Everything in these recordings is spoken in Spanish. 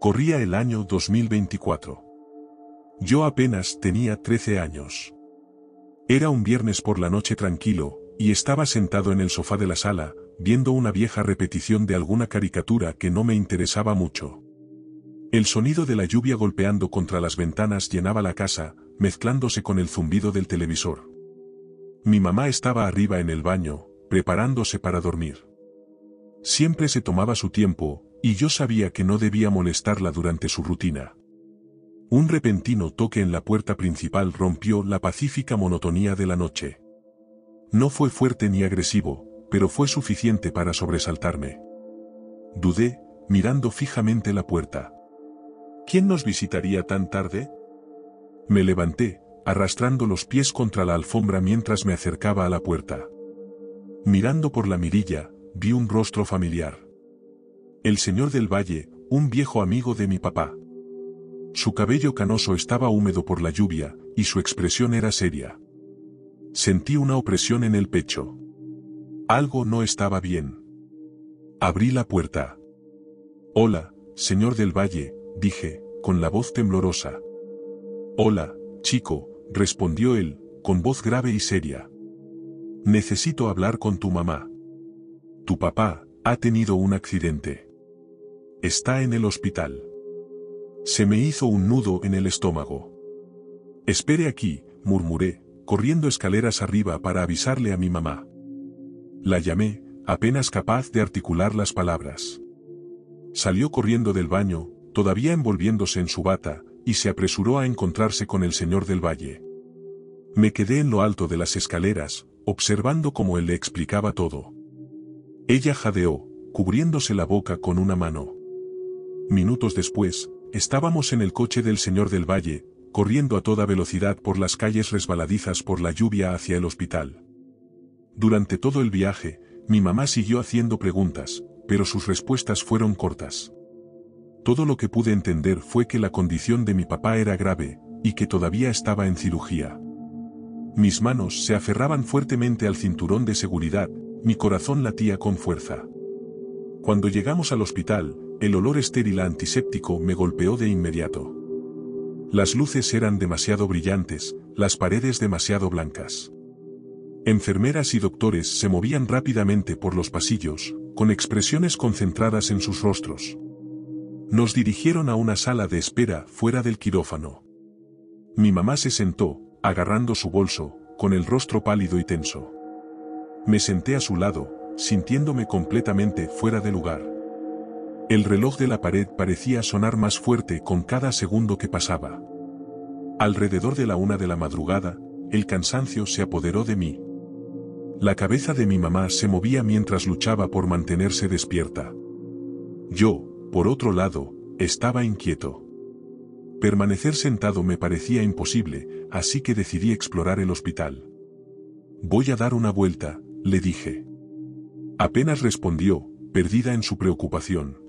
Corría el año 2024. Yo apenas tenía 13 años. Era un viernes por la noche tranquilo, y estaba sentado en el sofá de la sala, viendo una vieja repetición de alguna caricatura que no me interesaba mucho. El sonido de la lluvia golpeando contra las ventanas llenaba la casa, mezclándose con el zumbido del televisor. Mi mamá estaba arriba en el baño, preparándose para dormir. Siempre se tomaba su tiempo, y yo sabía que no debía molestarla durante su rutina. Un repentino toque en la puerta principal rompió la pacífica monotonía de la noche. No fue fuerte ni agresivo, pero fue suficiente para sobresaltarme. Dudé, mirando fijamente la puerta. ¿Quién nos visitaría tan tarde? Me levanté, arrastrando los pies contra la alfombra mientras me acercaba a la puerta. Mirando por la mirilla, vi un rostro familiar. El señor del Valle, un viejo amigo de mi papá. Su cabello canoso estaba húmedo por la lluvia, y su expresión era seria. Sentí una opresión en el pecho. Algo no estaba bien. Abrí la puerta. Hola, señor del Valle, dije, con la voz temblorosa. Hola, chico, respondió él, con voz grave y seria. Necesito hablar con tu mamá. Tu papá ha tenido un accidente. Está en el hospital. Se me hizo un nudo en el estómago. Espere aquí, murmuré, corriendo escaleras arriba para avisarle a mi mamá. La llamé, apenas capaz de articular las palabras. Salió corriendo del baño, todavía envolviéndose en su bata, y se apresuró a encontrarse con el señor del Valle. Me quedé en lo alto de las escaleras, observando cómo él le explicaba todo. Ella jadeó, cubriéndose la boca con una mano. Minutos después, estábamos en el coche del señor del Valle, corriendo a toda velocidad por las calles resbaladizas por la lluvia hacia el hospital. Durante todo el viaje, mi mamá siguió haciendo preguntas, pero sus respuestas fueron cortas. Todo lo que pude entender fue que la condición de mi papá era grave, y que todavía estaba en cirugía. Mis manos se aferraban fuertemente al cinturón de seguridad, mi corazón latía con fuerza. Cuando llegamos al hospital, el olor estéril a antiséptico me golpeó de inmediato. Las luces eran demasiado brillantes, las paredes demasiado blancas. Enfermeras y doctores se movían rápidamente por los pasillos, con expresiones concentradas en sus rostros. Nos dirigieron a una sala de espera fuera del quirófano. Mi mamá se sentó, agarrando su bolso, con el rostro pálido y tenso. Me senté a su lado, sintiéndome completamente fuera de lugar. El reloj de la pared parecía sonar más fuerte con cada segundo que pasaba. Alrededor de la 1 de la madrugada, el cansancio se apoderó de mí. La cabeza de mi mamá se movía mientras luchaba por mantenerse despierta. Yo, por otro lado, estaba inquieto. Permanecer sentado me parecía imposible, así que decidí explorar el hospital. Voy a dar una vuelta, le dije. Apenas respondió, perdida en su preocupación.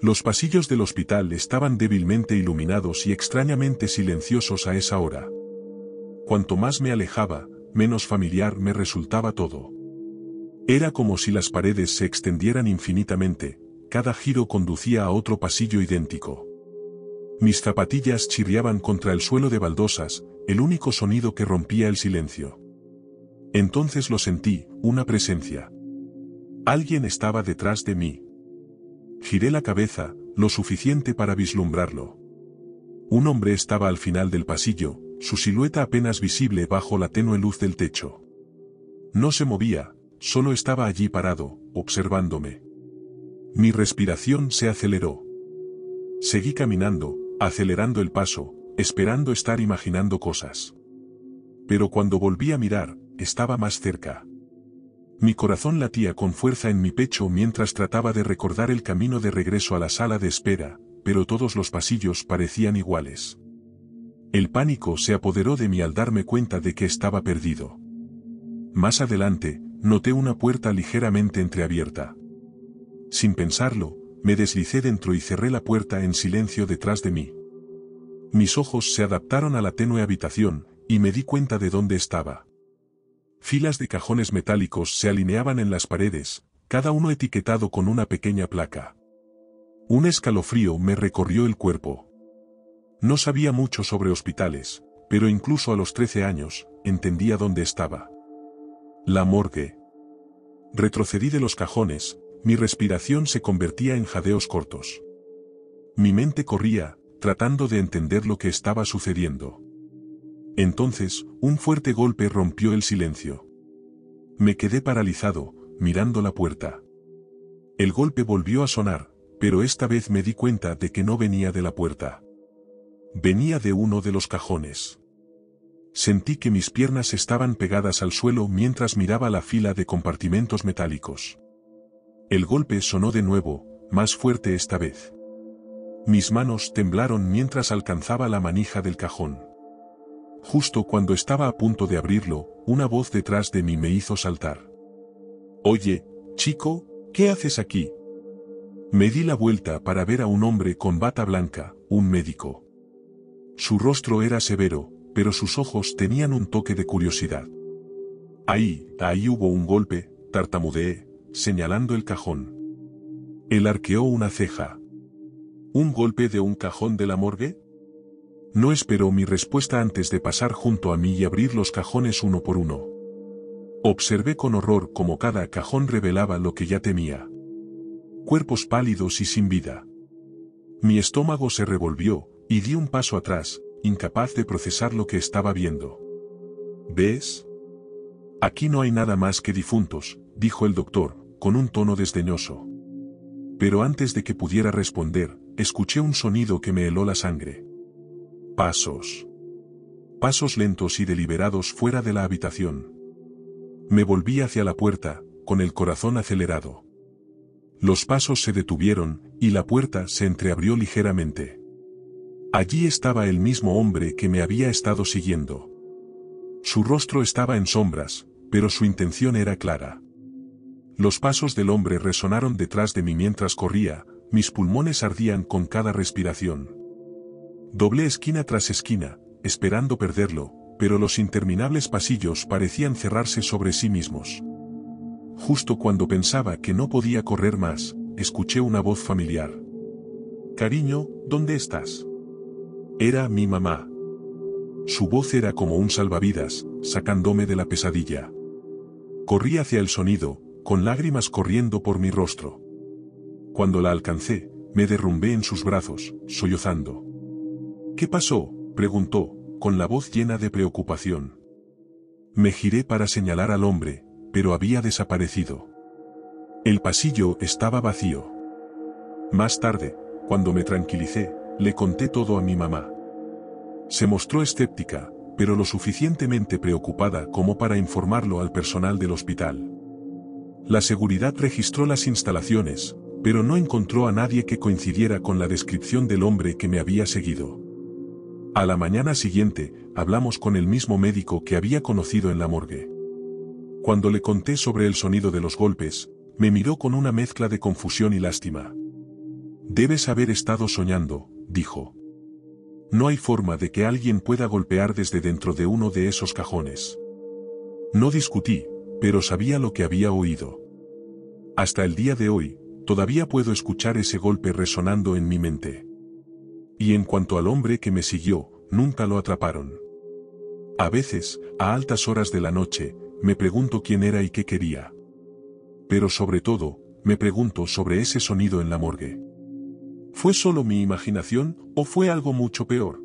Los pasillos del hospital estaban débilmente iluminados y extrañamente silenciosos a esa hora. Cuanto más me alejaba, menos familiar me resultaba todo. Era como si las paredes se extendieran infinitamente, cada giro conducía a otro pasillo idéntico. Mis zapatillas chirriaban contra el suelo de baldosas, el único sonido que rompía el silencio. Entonces lo sentí, una presencia. Alguien estaba detrás de mí. Giré la cabeza, lo suficiente para vislumbrarlo. Un hombre estaba al final del pasillo, su silueta apenas visible bajo la tenue luz del techo. No se movía, solo estaba allí parado, observándome. Mi respiración se aceleró. Seguí caminando, acelerando el paso, esperando estar imaginando cosas. Pero cuando volví a mirar, estaba más cerca. Mi corazón latía con fuerza en mi pecho mientras trataba de recordar el camino de regreso a la sala de espera, pero todos los pasillos parecían iguales. El pánico se apoderó de mí al darme cuenta de que estaba perdido. Más adelante, noté una puerta ligeramente entreabierta. Sin pensarlo, me deslicé dentro y cerré la puerta en silencio detrás de mí. Mis ojos se adaptaron a la tenue habitación, y me di cuenta de dónde estaba. Filas de cajones metálicos se alineaban en las paredes, cada uno etiquetado con una pequeña placa. Un escalofrío me recorrió el cuerpo. No sabía mucho sobre hospitales, pero incluso a los 13 años, entendía dónde estaba. La morgue. Retrocedí de los cajones, mi respiración se convertía en jadeos cortos. Mi mente corría, tratando de entender lo que estaba sucediendo. Entonces, un fuerte golpe rompió el silencio. Me quedé paralizado, mirando la puerta. El golpe volvió a sonar, pero esta vez me di cuenta de que no venía de la puerta. Venía de uno de los cajones. Sentí que mis piernas estaban pegadas al suelo mientras miraba la fila de compartimentos metálicos. El golpe sonó de nuevo, más fuerte esta vez. Mis manos temblaron mientras alcanzaba la manija del cajón. Justo cuando estaba a punto de abrirlo, una voz detrás de mí me hizo saltar. «Oye, chico, ¿qué haces aquí?» Me di la vuelta para ver a un hombre con bata blanca, un médico. Su rostro era severo, pero sus ojos tenían un toque de curiosidad. Ahí hubo un golpe, tartamudeé, señalando el cajón. Él arqueó una ceja. ¿Un golpe de un cajón de la morgue? No esperó mi respuesta antes de pasar junto a mí y abrir los cajones uno por uno. Observé con horror cómo cada cajón revelaba lo que ya temía. Cuerpos pálidos y sin vida. Mi estómago se revolvió, y di un paso atrás, incapaz de procesar lo que estaba viendo. ¿Ves? Aquí no hay nada más que difuntos, dijo el doctor, con un tono desdeñoso. Pero antes de que pudiera responder, escuché un sonido que me heló la sangre. Pasos. Pasos lentos y deliberados fuera de la habitación. Me volví hacia la puerta, con el corazón acelerado. Los pasos se detuvieron, y la puerta se entreabrió ligeramente. Allí estaba el mismo hombre que me había estado siguiendo. Su rostro estaba en sombras, pero su intención era clara. Los pasos del hombre resonaron detrás de mí mientras corría, mis pulmones ardían con cada respiración. Doblé esquina tras esquina, esperando perderlo, pero los interminables pasillos parecían cerrarse sobre sí mismos. Justo cuando pensaba que no podía correr más, escuché una voz familiar. «Cariño, ¿dónde estás?» Era mi mamá. Su voz era como un salvavidas, sacándome de la pesadilla. Corrí hacia el sonido, con lágrimas corriendo por mi rostro. Cuando la alcancé, me derrumbé en sus brazos, sollozando. «¿Qué pasó?», preguntó, con la voz llena de preocupación. Me giré para señalar al hombre, pero había desaparecido. El pasillo estaba vacío. Más tarde, cuando me tranquilicé, le conté todo a mi mamá. Se mostró escéptica, pero lo suficientemente preocupada como para informarlo al personal del hospital. La seguridad registró las instalaciones, pero no encontró a nadie que coincidiera con la descripción del hombre que me había seguido. A la mañana siguiente, hablamos con el mismo médico que había conocido en la morgue. Cuando le conté sobre el sonido de los golpes, me miró con una mezcla de confusión y lástima. «Debes haber estado soñando», dijo. «No hay forma de que alguien pueda golpear desde dentro de uno de esos cajones». No discutí, pero sabía lo que había oído. Hasta el día de hoy, todavía puedo escuchar ese golpe resonando en mi mente. Y en cuanto al hombre que me siguió, nunca lo atraparon. A veces, a altas horas de la noche, me pregunto quién era y qué quería. Pero sobre todo, me pregunto sobre ese sonido en la morgue. ¿Fue solo mi imaginación, o fue algo mucho peor?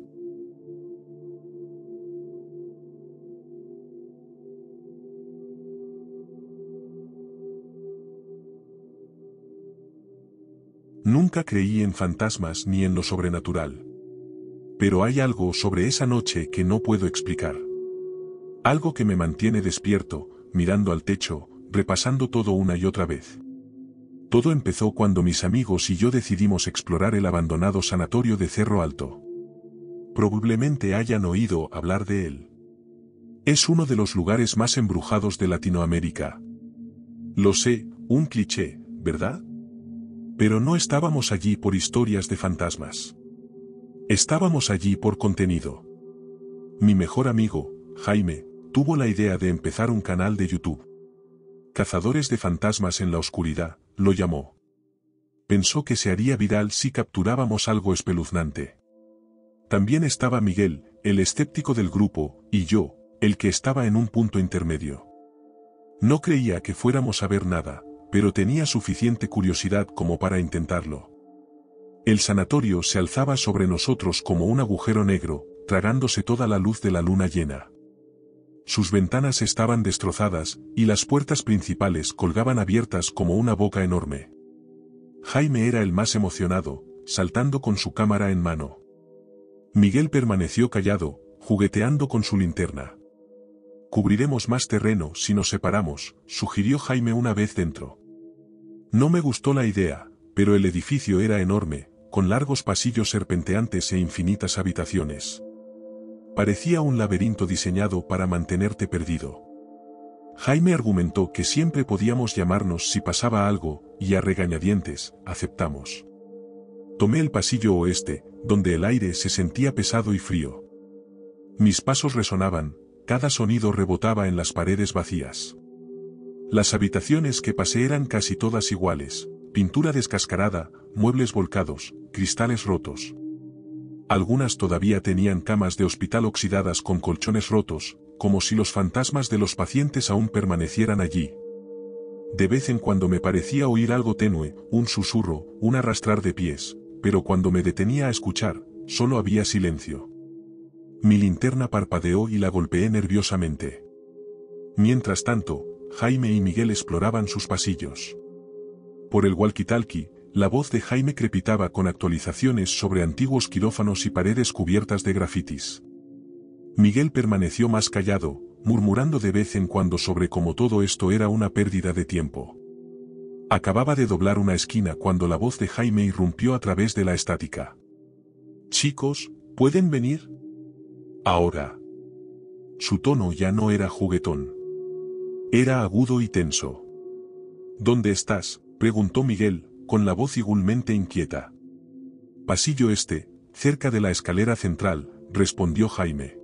Nunca creí en fantasmas ni en lo sobrenatural. Pero hay algo sobre esa noche que no puedo explicar. Algo que me mantiene despierto, mirando al techo, repasando todo una y otra vez. Todo empezó cuando mis amigos y yo decidimos explorar el abandonado sanatorio de Cerro Alto. Probablemente hayan oído hablar de él. Es uno de los lugares más embrujados de Latinoamérica. Lo sé, un cliché, ¿verdad? Pero no estábamos allí por historias de fantasmas. Estábamos allí por contenido. Mi mejor amigo, Jaime, tuvo la idea de empezar un canal de YouTube. Cazadores de fantasmas en la oscuridad, lo llamó. pensó que se haría viral si capturábamos algo espeluznante. También estaba Miguel, el escéptico del grupo, y yo, el que estaba en un punto intermedio. No creía que fuéramos a ver nada, pero tenía suficiente curiosidad como para intentarlo. El sanatorio se alzaba sobre nosotros como un agujero negro, tragándose toda la luz de la luna llena. Sus ventanas estaban destrozadas, y las puertas principales colgaban abiertas como una boca enorme. Jaime era el más emocionado, saltando con su cámara en mano. Miguel permaneció callado, jugueteando con su linterna. Cubriremos más terreno si nos separamos, sugirió Jaime una vez dentro. No me gustó la idea, pero el edificio era enorme, con largos pasillos serpenteantes e infinitas habitaciones. Parecía un laberinto diseñado para mantenerte perdido. Jaime argumentó que siempre podíamos llamarnos si pasaba algo, y a regañadientes, aceptamos. Tomé el pasillo oeste, donde el aire se sentía pesado y frío. Mis pasos resonaban, cada sonido rebotaba en las paredes vacías. Las habitaciones que pasé eran casi todas iguales, pintura descascarada, muebles volcados, cristales rotos. Algunas todavía tenían camas de hospital oxidadas con colchones rotos, como si los fantasmas de los pacientes aún permanecieran allí. De vez en cuando me parecía oír algo tenue, un susurro, un arrastrar de pies, pero cuando me detenía a escuchar, solo había silencio. Mi linterna parpadeó y la golpeé nerviosamente. Mientras tanto, Jaime y Miguel exploraban sus pasillos. Por el walkie-talkie, la voz de Jaime crepitaba con actualizaciones sobre antiguos quirófanos y paredes cubiertas de grafitis. Miguel permaneció más callado, murmurando de vez en cuando sobre cómo todo esto era una pérdida de tiempo. Acababa de doblar una esquina cuando la voz de Jaime irrumpió a través de la estática. «Chicos, ¿pueden venir? Ahora». Su tono ya no era juguetón. Era agudo y tenso. «¿Dónde estás?», preguntó Miguel, con la voz igualmente inquieta. «Pasillo este, cerca de la escalera central», respondió Jaime.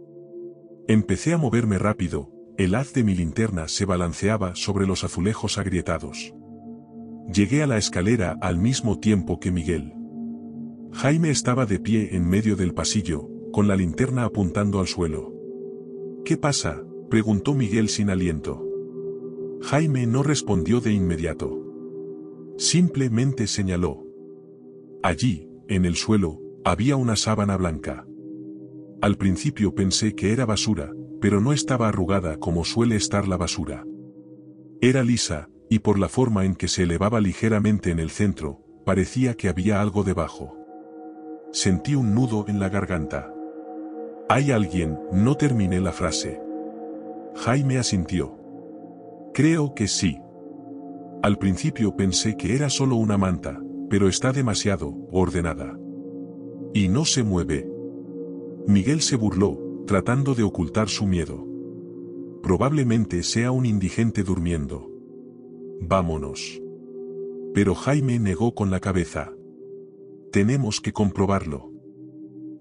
Empecé a moverme rápido, el haz de mi linterna se balanceaba sobre los azulejos agrietados. Llegué a la escalera al mismo tiempo que Miguel. Jaime estaba de pie en medio del pasillo, con la linterna apuntando al suelo. «¿Qué pasa?», preguntó Miguel sin aliento. Jaime no respondió de inmediato. Simplemente señaló. Allí, en el suelo, había una sábana blanca. Al principio pensé que era basura, pero no estaba arrugada como suele estar la basura. Era lisa, y por la forma en que se elevaba ligeramente en el centro, parecía que había algo debajo. Sentí un nudo en la garganta. «¿Hay alguien?», no terminé la frase. Jaime asintió. «Creo que sí. Al principio pensé que era solo una manta, pero está demasiado ordenada. Y no se mueve». Miguel se burló, tratando de ocultar su miedo. «Probablemente sea un indigente durmiendo. Vámonos». Pero Jaime negó con la cabeza. «Tenemos que comprobarlo».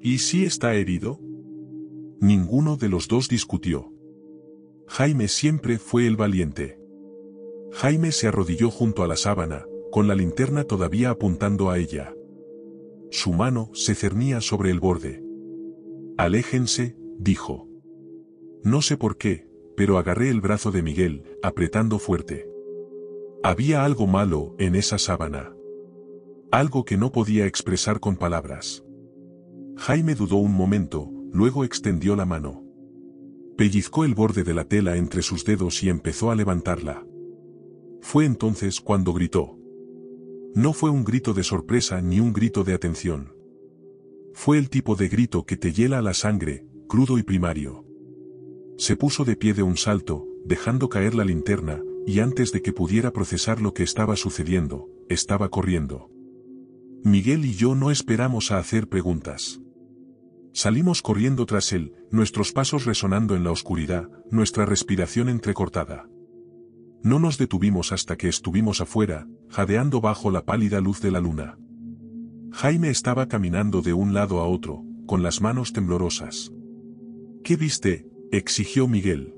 «¿Y si está herido?». Ninguno de los dos discutió. Jaime siempre fue el valiente. Jaime se arrodilló junto a la sábana, con la linterna todavía apuntando a ella. Su mano se cernía sobre el borde. «Aléjense», dijo. No sé por qué, pero agarré el brazo de Miguel, apretando fuerte. Había algo malo en esa sábana. Algo que no podía expresar con palabras. Jaime dudó un momento, luego extendió la mano. Pellizcó el borde de la tela entre sus dedos y empezó a levantarla. Fue entonces cuando gritó. No fue un grito de sorpresa ni un grito de atención. Fue el tipo de grito que te hiela la sangre, crudo y primario. Se puso de pie de un salto, dejando caer la linterna, y antes de que pudiera procesar lo que estaba sucediendo, estaba corriendo. Miguel y yo no esperamos a hacer preguntas. Salimos corriendo tras él, nuestros pasos resonando en la oscuridad, nuestra respiración entrecortada. No nos detuvimos hasta que estuvimos afuera, jadeando bajo la pálida luz de la luna. Jaime estaba caminando de un lado a otro, con las manos temblorosas. «¿Qué viste?», exigió Miguel.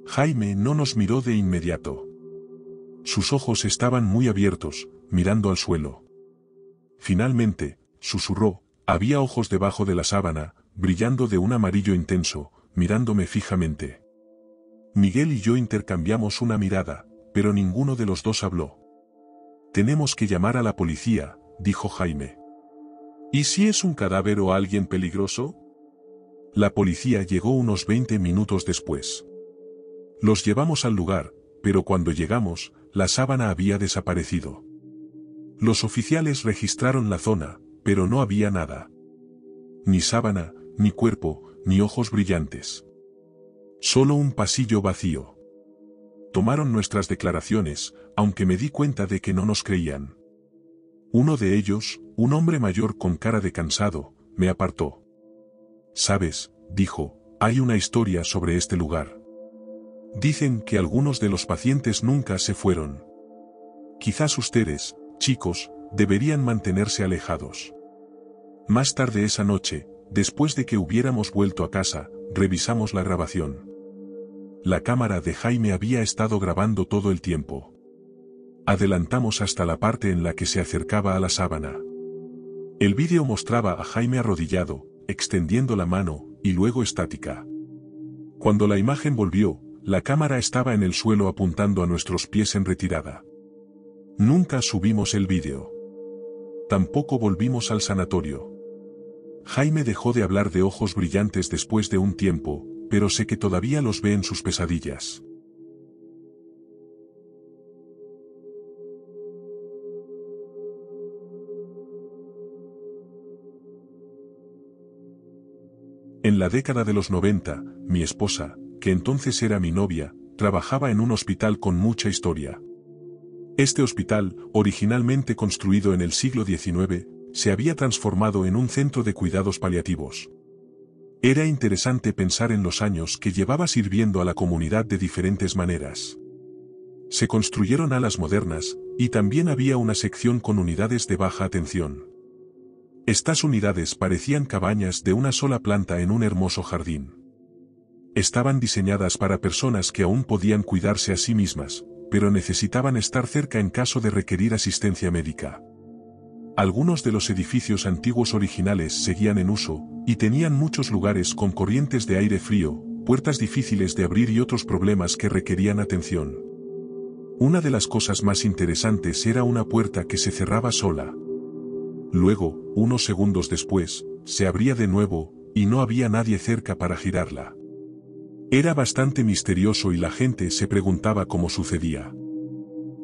Jaime no nos miró de inmediato. Sus ojos estaban muy abiertos, mirando al suelo. Finalmente, susurró, había ojos debajo de la sábana, brillando de un amarillo intenso, mirándome fijamente. Miguel y yo intercambiamos una mirada, pero ninguno de los dos habló. Tenemos que llamar a la policía, dijo Jaime. ¿Y si es un cadáver o alguien peligroso? La policía llegó unos 20 minutos después. Los llevamos al lugar, pero cuando llegamos, la sábana había desaparecido. Los oficiales registraron la zona, pero no había nada. Ni sábana, ni cuerpo, ni ojos brillantes. Solo un pasillo vacío. Tomaron nuestras declaraciones, aunque me di cuenta de que no nos creían. Uno de ellos, un hombre mayor con cara de cansado, me apartó. «Sabes», dijo, «hay una historia sobre este lugar. Dicen que algunos de los pacientes nunca se fueron. Quizás ustedes, chicos, deberían mantenerse alejados». Más tarde esa noche, después de que hubiéramos vuelto a casa, revisamos la grabación. La cámara de Jaime había estado grabando todo el tiempo. Adelantamos hasta la parte en la que se acercaba a la sábana. El vídeo mostraba a Jaime arrodillado, extendiendo la mano, y luego estática. Cuando la imagen volvió, la cámara estaba en el suelo apuntando a nuestros pies en retirada. Nunca subimos el vídeo. Tampoco volvimos al sanatorio. Jaime dejó de hablar de ojos brillantes después de un tiempo, pero sé que todavía los ve en sus pesadillas. En la década de los 90, mi esposa, que entonces era mi novia, trabajaba en un hospital con mucha historia. Este hospital, originalmente construido en el siglo XIX, se había transformado en un centro de cuidados paliativos. Era interesante pensar en los años que llevaba sirviendo a la comunidad de diferentes maneras. Se construyeron alas modernas, y también había una sección con unidades de baja atención. Estas unidades parecían cabañas de una sola planta en un hermoso jardín. Estaban diseñadas para personas que aún podían cuidarse a sí mismas, pero necesitaban estar cerca en caso de requerir asistencia médica. Algunos de los edificios antiguos originales seguían en uso, y tenían muchos lugares con corrientes de aire frío, puertas difíciles de abrir y otros problemas que requerían atención. Una de las cosas más interesantes era una puerta que se cerraba sola. Luego, unos segundos después, se abría de nuevo, y no había nadie cerca para girarla. Era bastante misterioso y la gente se preguntaba cómo sucedía.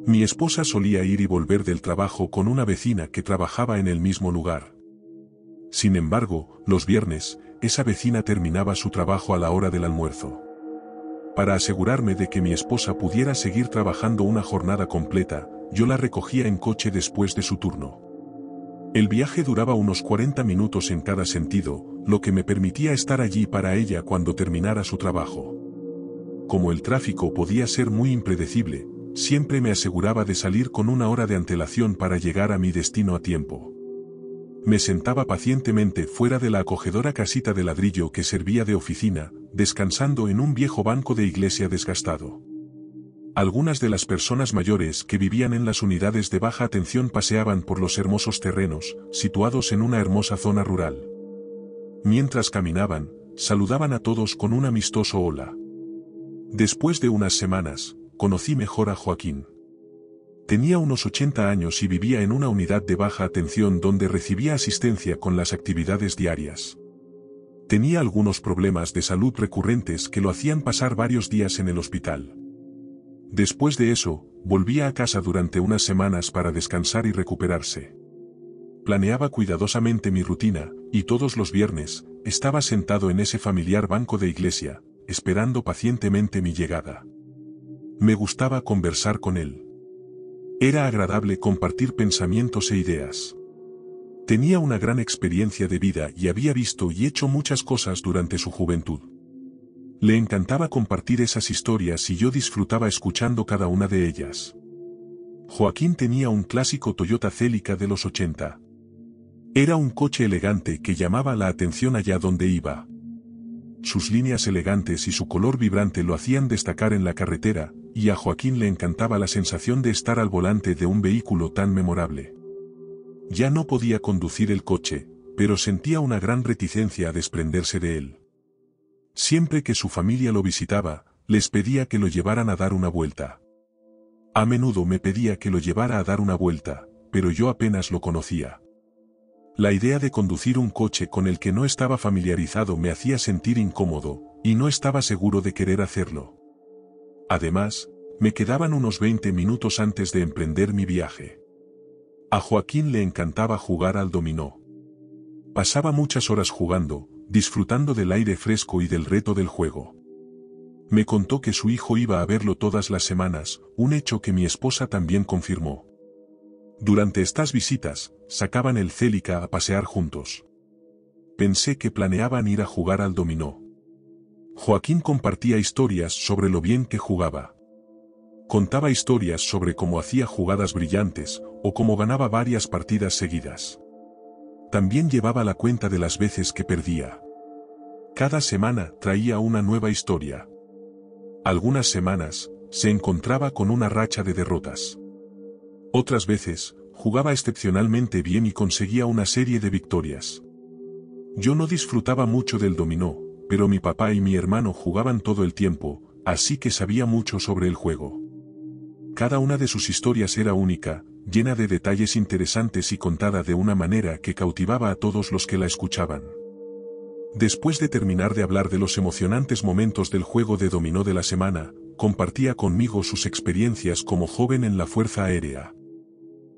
Mi esposa solía ir y volver del trabajo con una vecina que trabajaba en el mismo lugar. Sin embargo, los viernes, esa vecina terminaba su trabajo a la hora del almuerzo. Para asegurarme de que mi esposa pudiera seguir trabajando una jornada completa, yo la recogía en coche después de su turno. El viaje duraba unos 40 minutos en cada sentido, lo que me permitía estar allí para ella cuando terminara su trabajo. Como el tráfico podía ser muy impredecible, siempre me aseguraba de salir con una hora de antelación para llegar a mi destino a tiempo. Me sentaba pacientemente fuera de la acogedora casita de ladrillo que servía de oficina, descansando en un viejo banco de iglesia desgastado. Algunas de las personas mayores que vivían en las unidades de baja atención paseaban por los hermosos terrenos, situados en una hermosa zona rural. Mientras caminaban, saludaban a todos con un amistoso hola. Después de unas semanas, conocí mejor a Joaquín. Tenía unos 80 años y vivía en una unidad de baja atención donde recibía asistencia con las actividades diarias. Tenía algunos problemas de salud recurrentes que lo hacían pasar varios días en el hospital. Después de eso, volvía a casa durante unas semanas para descansar y recuperarse. Planeaba cuidadosamente mi rutina, y todos los viernes, estaba sentado en ese familiar banco de iglesia, esperando pacientemente mi llegada. Me gustaba conversar con él. Era agradable compartir pensamientos e ideas. Tenía una gran experiencia de vida y había visto y hecho muchas cosas durante su juventud. Le encantaba compartir esas historias y yo disfrutaba escuchando cada una de ellas. Joaquín tenía un clásico Toyota Celica de los 80. Era un coche elegante que llamaba la atención allá donde iba. Sus líneas elegantes y su color vibrante lo hacían destacar en la carretera, y a Joaquín le encantaba la sensación de estar al volante de un vehículo tan memorable. Ya no podía conducir el coche, pero sentía una gran reticencia a desprenderse de él. Siempre que su familia lo visitaba, les pedía que lo llevaran a dar una vuelta. A menudo me pedía que lo llevara a dar una vuelta, pero yo apenas lo conocía. La idea de conducir un coche con el que no estaba familiarizado me hacía sentir incómodo, y no estaba seguro de querer hacerlo. Además, me quedaban unos 20 minutos antes de emprender mi viaje. A Joaquín le encantaba jugar al dominó. Pasaba muchas horas jugando, disfrutando del aire fresco y del reto del juego. Me contó que su hijo iba a verlo todas las semanas, un hecho que mi esposa también confirmó. Durante estas visitas, sacaban el Celica a pasear juntos. Pensé que planeaban ir a jugar al dominó. Joaquín compartía historias sobre lo bien que jugaba. Contaba historias sobre cómo hacía jugadas brillantes, o cómo ganaba varias partidas seguidas. También llevaba la cuenta de las veces que perdía. Cada semana traía una nueva historia. Algunas semanas, se encontraba con una racha de derrotas. Otras veces, jugaba excepcionalmente bien y conseguía una serie de victorias. Yo no disfrutaba mucho del dominó, pero mi papá y mi hermano jugaban todo el tiempo, así que sabía mucho sobre el juego. Cada una de sus historias era única, llena de detalles interesantes y contada de una manera que cautivaba a todos los que la escuchaban. Después de terminar de hablar de los emocionantes momentos del juego de dominó de la semana, compartía conmigo sus experiencias como joven en la Fuerza Aérea.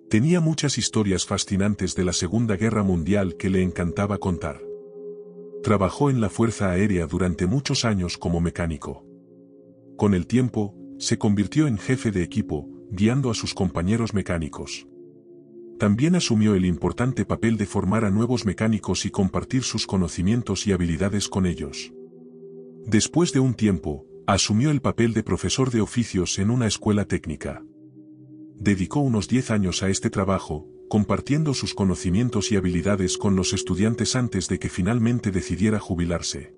Tenía muchas historias fascinantes de la Segunda Guerra Mundial que le encantaba contar. Trabajó en la Fuerza Aérea durante muchos años como mecánico. Con el tiempo, se convirtió en jefe de equipo, guiando a sus compañeros mecánicos. También asumió el importante papel de formar a nuevos mecánicos y compartir sus conocimientos y habilidades con ellos. Después de un tiempo, asumió el papel de profesor de oficios en una escuela técnica. Dedicó unos 10 años a este trabajo, compartiendo sus conocimientos y habilidades con los estudiantes antes de que finalmente decidiera jubilarse.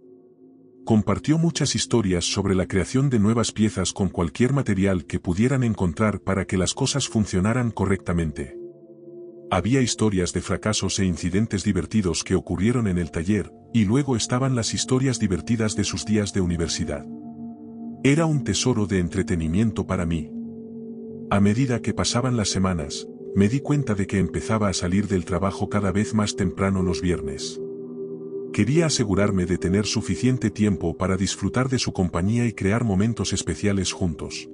Compartió muchas historias sobre la creación de nuevas piezas con cualquier material que pudieran encontrar para que las cosas funcionaran correctamente. Había historias de fracasos e incidentes divertidos que ocurrieron en el taller, y luego estaban las historias divertidas de sus días de universidad. Era un tesoro de entretenimiento para mí. A medida que pasaban las semanas, me di cuenta de que empezaba a salir del trabajo cada vez más temprano los viernes. Quería asegurarme de tener suficiente tiempo para disfrutar de su compañía y crear momentos especiales juntos.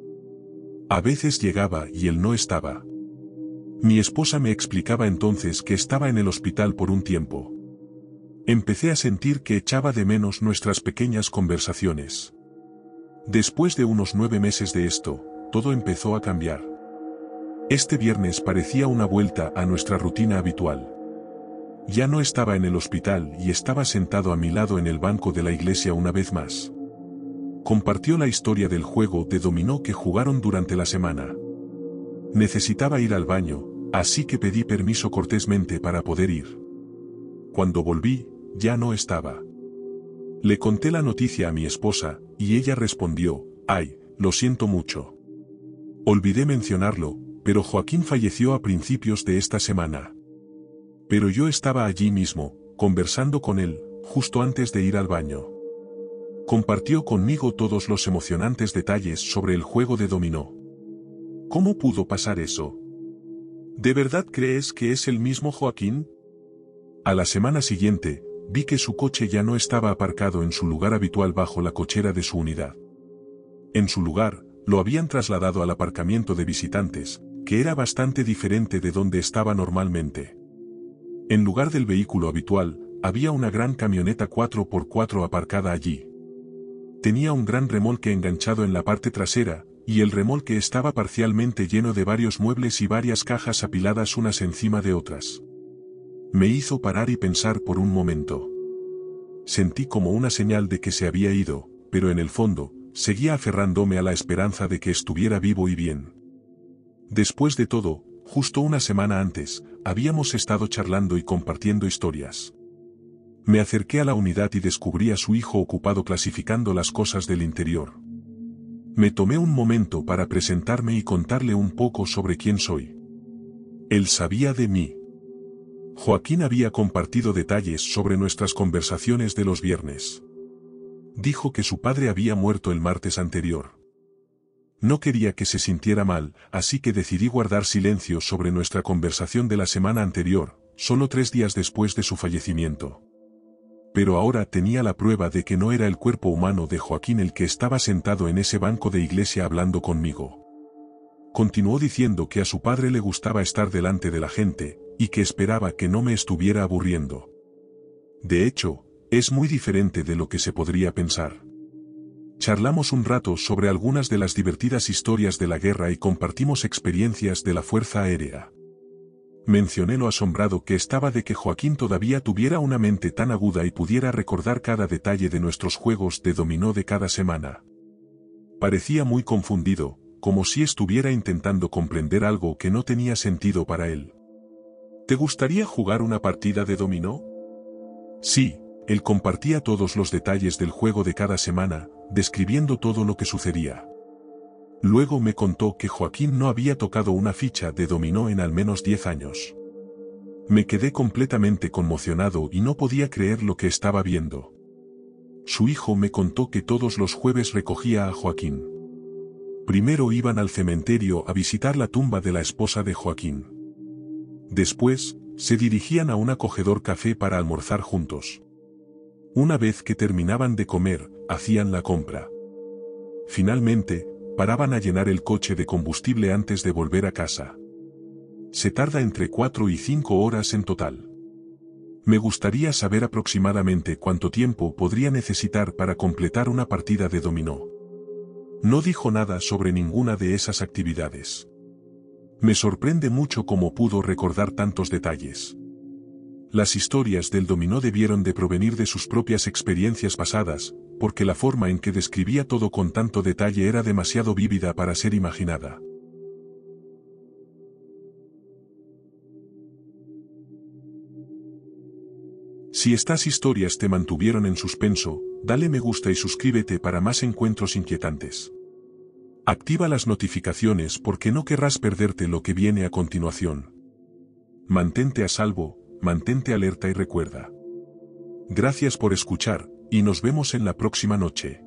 A veces llegaba y él no estaba. Mi esposa me explicaba entonces que estaba en el hospital por un tiempo. Empecé a sentir que echaba de menos nuestras pequeñas conversaciones. Después de unos 9 meses de esto, todo empezó a cambiar. Este viernes parecía una vuelta a nuestra rutina habitual. Ya no estaba en el hospital y estaba sentado a mi lado en el banco de la iglesia una vez más. Compartió la historia del juego de dominó que jugaron durante la semana. Necesitaba ir al baño, así que pedí permiso cortésmente para poder ir. Cuando volví, ya no estaba. Le conté la noticia a mi esposa, y ella respondió: «Ay, lo siento mucho. Olvidé mencionarlo, pero Joaquín falleció a principios de esta semana». Pero yo estaba allí mismo, conversando con él, justo antes de ir al baño. Compartió conmigo todos los emocionantes detalles sobre el juego de dominó. ¿Cómo pudo pasar eso? ¿De verdad crees que es el mismo Joaquín? A la semana siguiente, vi que su coche ya no estaba aparcado en su lugar habitual bajo la cochera de su unidad. En su lugar, lo habían trasladado al aparcamiento de visitantes, que era bastante diferente de donde estaba normalmente. En lugar del vehículo habitual, había una gran camioneta 4x4 aparcada allí. Tenía un gran remolque enganchado en la parte trasera, y el remolque estaba parcialmente lleno de varios muebles y varias cajas apiladas unas encima de otras. Me hizo parar y pensar por un momento. Sentí como una señal de que se había ido, pero en el fondo, seguía aferrándome a la esperanza de que estuviera vivo y bien. Después de todo, justo una semana antes, habíamos estado charlando y compartiendo historias. Me acerqué a la unidad y descubrí a su hijo ocupado clasificando las cosas del interior. Me tomé un momento para presentarme y contarle un poco sobre quién soy. Él sabía de mí. Joaquín había compartido detalles sobre nuestras conversaciones de los viernes. Dijo que su padre había muerto el martes anterior. No quería que se sintiera mal, así que decidí guardar silencio sobre nuestra conversación de la semana anterior, solo 3 días después de su fallecimiento. Pero ahora tenía la prueba de que no era el cuerpo humano de Joaquín el que estaba sentado en ese banco de iglesia hablando conmigo. Continuó diciendo que a su padre le gustaba estar delante de la gente, y que esperaba que no me estuviera aburriendo. De hecho, es muy diferente de lo que se podría pensar. Charlamos un rato sobre algunas de las divertidas historias de la guerra y compartimos experiencias de la Fuerza Aérea. Mencioné lo asombrado que estaba de que Joaquín todavía tuviera una mente tan aguda y pudiera recordar cada detalle de nuestros juegos de dominó de cada semana. Parecía muy confundido, como si estuviera intentando comprender algo que no tenía sentido para él. ¿Te gustaría jugar una partida de dominó? Sí, él compartía todos los detalles del juego de cada semana, describiendo todo lo que sucedía. Luego me contó que Joaquín no había tocado una ficha de dominó en al menos 10 años. Me quedé completamente conmocionado y no podía creer lo que estaba viendo. Su hijo me contó que todos los jueves recogía a Joaquín. Primero iban al cementerio a visitar la tumba de la esposa de Joaquín. Después, se dirigían a un acogedor café para almorzar juntos. Una vez que terminaban de comer, hacían la compra. Finalmente, paraban a llenar el coche de combustible antes de volver a casa. Se tarda entre 4 y 5 horas en total. Me gustaría saber aproximadamente cuánto tiempo podría necesitar para completar una partida de dominó. No dijo nada sobre ninguna de esas actividades. Me sorprende mucho cómo pudo recordar tantos detalles. Las historias del dominó debieron de provenir de sus propias experiencias pasadas, porque la forma en que describía todo con tanto detalle era demasiado vívida para ser imaginada. Si estas historias te mantuvieron en suspenso, dale me gusta y suscríbete para más encuentros inquietantes. Activa las notificaciones porque no querrás perderte lo que viene a continuación. Mantente a salvo, mantente alerta y recuerda. Gracias por escuchar, y nos vemos en la próxima noche.